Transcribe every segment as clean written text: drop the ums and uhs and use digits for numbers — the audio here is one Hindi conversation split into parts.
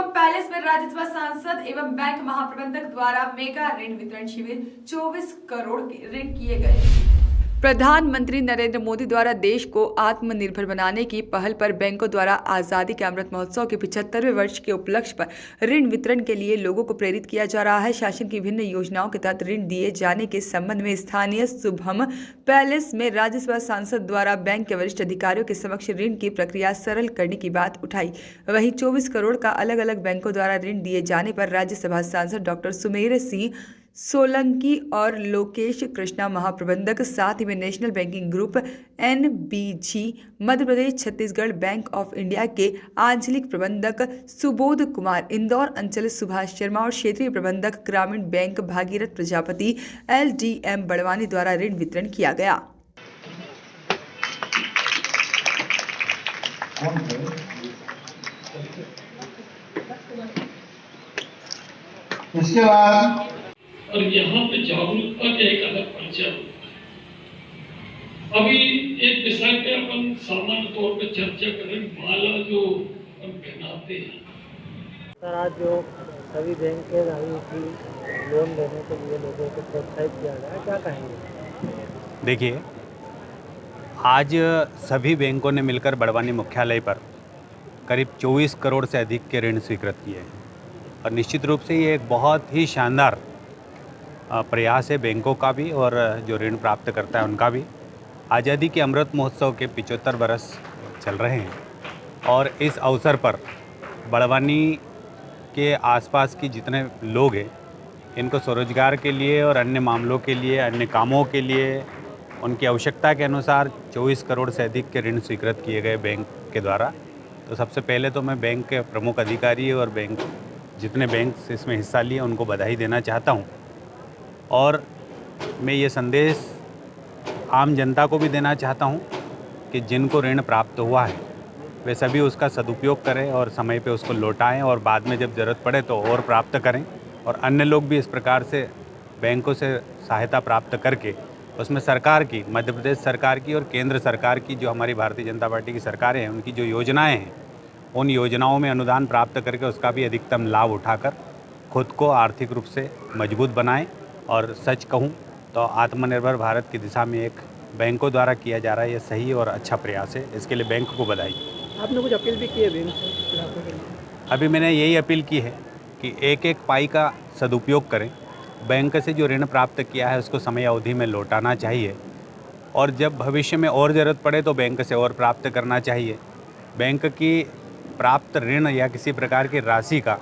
एवं पैलेस में राज्यसभा सांसद एवं बैंक महाप्रबंधक द्वारा मेगा ऋण वितरण शिविर 24 करोड़ के ऋण किए गए। प्रधानमंत्री नरेंद्र मोदी द्वारा देश को आत्मनिर्भर बनाने की पहल पर बैंकों द्वारा आज़ादी के अमृत महोत्सव के 75वें वर्ष के उपलक्ष्य पर ऋण वितरण के लिए लोगों को प्रेरित किया जा रहा है। शासन की विभिन्न योजनाओं के तहत ऋण दिए जाने के संबंध में स्थानीय शुभम पैलेस में राज्यसभा सांसद द्वारा बैंक के वरिष्ठ अधिकारियों के समक्ष ऋण की प्रक्रिया सरल करने की बात उठाई। वहीं 24 करोड़ का अलग अलग बैंकों द्वारा ऋण दिए जाने पर राज्यसभा सांसद डॉक्टर सुमेर सिंह सोलंकी और लोकेश कृष्णा महाप्रबंधक, साथ ही में national banking group NBG Madhya Pradesh Chhattisgarh bank of India के आंचलिक प्रबंधक सुबोध कुमार, इंदौर अंचल सुभाष शर्मा और क्षेत्रीय प्रबंधक ग्रामीण बैंक भागीरथ प्रजापति LDM बड़वानी द्वारा ऋण वितरण किया गया। इसके बाद और यहाँ पे जागरूकता का एक अलग परिचय होता है। अभी एक विषय पे अपन सामान्य तौर पे चर्चा करें, माला जो हम पहनाते हैं। सर, आज जो सभी बैंक के की लोन लेने के लिए लोगों को प्रोत्साहित किया गया, क्या कहेंगे? देखिए, आज सभी बैंकों ने मिलकर बड़वानी मुख्यालय पर करीब 24 करोड़ से अधिक के ऋण स्वीकृत किए हैं और निश्चित रूप से ये एक बहुत ही शानदार प्रयास है बैंकों का भी और जो ऋण प्राप्त करता है उनका भी। आज़ादी के अमृत महोत्सव के 75 बरस चल रहे हैं और इस अवसर पर बड़वानी के आसपास की जितने लोग हैं इनको स्वरोजगार के लिए और अन्य मामलों के लिए, अन्य कामों के लिए उनकी आवश्यकता के अनुसार 24 करोड़ से अधिक के ऋण स्वीकृत किए गए बैंक के द्वारा। तो सबसे पहले तो मैं बैंक के प्रमुख अधिकारी और बैंक जितने बैंक इसमें हिस्सा लिए उनको बधाई देना चाहता हूँ और मैं ये संदेश आम जनता को भी देना चाहता हूँ कि जिनको ऋण प्राप्त हुआ है वे सभी उसका सदुपयोग करें और समय पे उसको लौटाएं और बाद में जब ज़रूरत पड़े तो और प्राप्त करें और अन्य लोग भी इस प्रकार से बैंकों से सहायता प्राप्त करके उसमें सरकार की, मध्य प्रदेश सरकार की और केंद्र सरकार की जो हमारी भारतीय जनता पार्टी की सरकारें हैं उनकी जो योजनाएँ हैं उन योजनाओं में अनुदान प्राप्त करके उसका भी अधिकतम लाभ उठाकर खुद को आर्थिक रूप से मजबूत बनाएं। और सच कहूं तो आत्मनिर्भर भारत की दिशा में एक बैंकों द्वारा किया जा रहा है ये सही और अच्छा प्रयास है, इसके लिए बैंक को बधाई। आपने कुछ अपील भी की है बैंक से? अभी मैंने यही अपील की है कि एक एक पाई का सदुपयोग करें। बैंक से जो ऋण प्राप्त किया है उसको समय अवधि में लौटाना चाहिए और जब भविष्य में और ज़रूरत पड़े तो बैंक से और प्राप्त करना चाहिए। बैंक की प्राप्त ऋण या किसी प्रकार की राशि का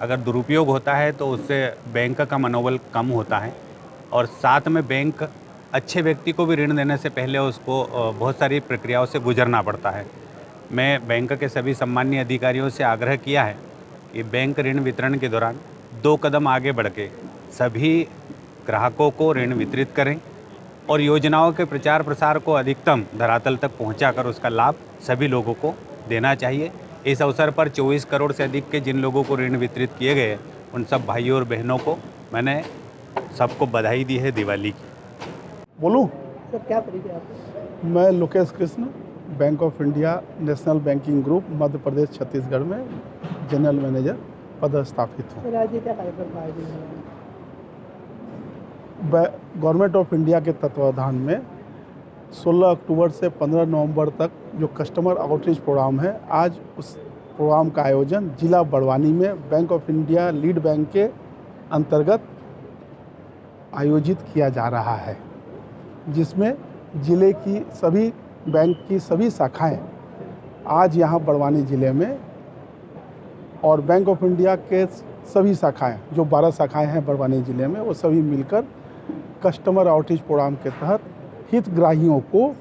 अगर दुरुपयोग होता है तो उससे बैंक का मनोबल कम होता है और साथ में बैंक अच्छे व्यक्ति को भी ऋण देने से पहले उसको बहुत सारी प्रक्रियाओं से गुजरना पड़ता है। मैं बैंक के सभी सम्मानीय अधिकारियों से आग्रह किया है कि बैंक ऋण वितरण के दौरान 2 कदम आगे बढ़ के सभी ग्राहकों को ऋण वितरित करें और योजनाओं के प्रचार प्रसार को अधिकतम धरातल तक पहुँचाकर उसका लाभ सभी लोगों को देना चाहिए। इस अवसर पर 24 करोड़ से अधिक के जिन लोगों को ऋण वितरित किए गए उन सब भाइयों और बहनों को मैंने सबको बधाई दी है दिवाली की। बोलूं? सर, क्या परिचय आपका? मैं Lokesh Krishna, bank of India national banking group Madhya Pradesh Chhattisgarh में जनरल मैनेजर पदस्थापित हूँ। सर, आज ये क्या कार्यक्रम आयोजित हुआ? गवर्नमेंट ऑफ इंडिया के तत्वावधान में 16 अक्टूबर से 15 नवंबर तक जो कस्टमर आउटरीच प्रोग्राम है, आज उस प्रोग्राम का आयोजन जिला बड़वानी में bank of India lead bank के अंतर्गत आयोजित किया जा रहा है, जिसमें जिले की सभी बैंक की सभी शाखाएं आज यहाँ बड़वानी ज़िले में और बैंक ऑफ इंडिया के सभी शाखाएं जो 12 शाखाएं हैं बड़वानी ज़िले में वो सभी मिलकर कस्टमर आउटरीच प्रोग्राम के तहत हितग्राहियों को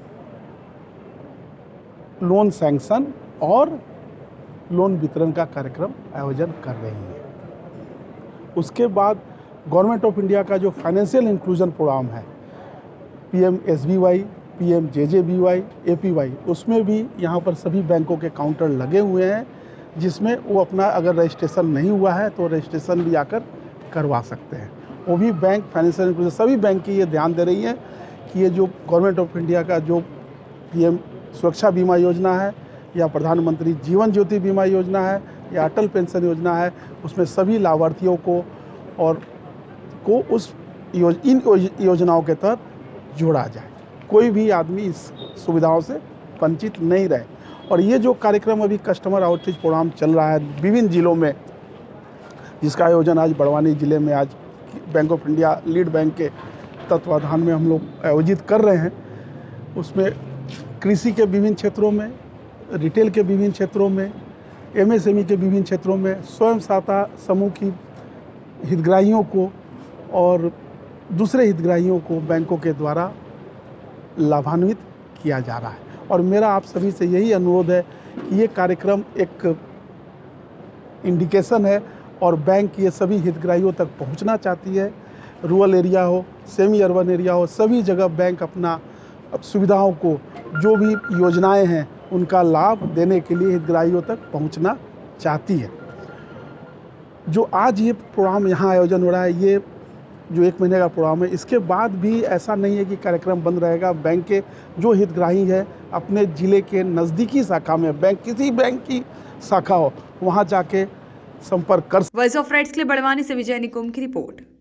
लोन सैंक्शन और लोन वितरण का कार्यक्रम आयोजन कर रही है। उसके बाद गवर्नमेंट ऑफ इंडिया का जो फाइनेंशियल इंक्लूजन प्रोग्राम है PMSBY, PMJJBY, APY, उसमें भी यहाँ पर सभी बैंकों के काउंटर लगे हुए हैं, जिसमें वो अपना अगर रजिस्ट्रेशन नहीं हुआ है तो रजिस्ट्रेशन भी आकर करवा सकते हैं। वो भी बैंक फाइनेंशियल इंक्लूजन सभी बैंक की ये ध्यान दे रही है कि ये जो गवर्नमेंट ऑफ इंडिया का जो PM सुरक्षा बीमा योजना है या प्रधानमंत्री जीवन ज्योति बीमा योजना है या अटल पेंशन योजना है, उसमें सभी लाभार्थियों को उस इन योजनाओं के तहत जोड़ा जाए, कोई भी आदमी इस सुविधाओं से वंचित नहीं रहे। और ये जो कार्यक्रम अभी कस्टमर आउटरीच प्रोग्राम चल रहा है विभिन्न जिलों में, जिसका आयोजन आज बड़वानी ज़िले में आज bank of India lead bank के तत्वाधान में हम लोग आयोजित कर रहे हैं, उसमें कृषि के विभिन्न क्षेत्रों में, रिटेल के विभिन्न क्षेत्रों में, एमएसएमई के विभिन्न क्षेत्रों में स्वयं सहायता समूह की हितग्राहियों को और दूसरे हितग्राहियों को बैंकों के द्वारा लाभान्वित किया जा रहा है। और मेरा आप सभी से यही अनुरोध है कि ये कार्यक्रम एक इंडिकेशन है और बैंक ये सभी हितग्राहियों तक पहुंचना चाहती है। रूरल एरिया हो, सेमी अर्बन एरिया हो, सभी जगह बैंक अपना सुविधाओं को, जो भी योजनाएं हैं उनका लाभ देने के लिए हितग्राहियों तक पहुंचना चाहती है। जो आज ये प्रोग्राम यहाँ आयोजन हो रहा है, ये जो 1 महीने का प्रोग्राम है, इसके बाद भी ऐसा नहीं है कि कार्यक्रम बंद रहेगा। बैंक के जो हितग्राही है अपने ज़िले के नज़दीकी शाखा में, बैंक किसी बैंक की शाखा हो, वहाँ जाके संपर्क कर। वॉइस ऑफ राइट्स के लिए बड़वानी से विजय निकुम की रिपोर्ट।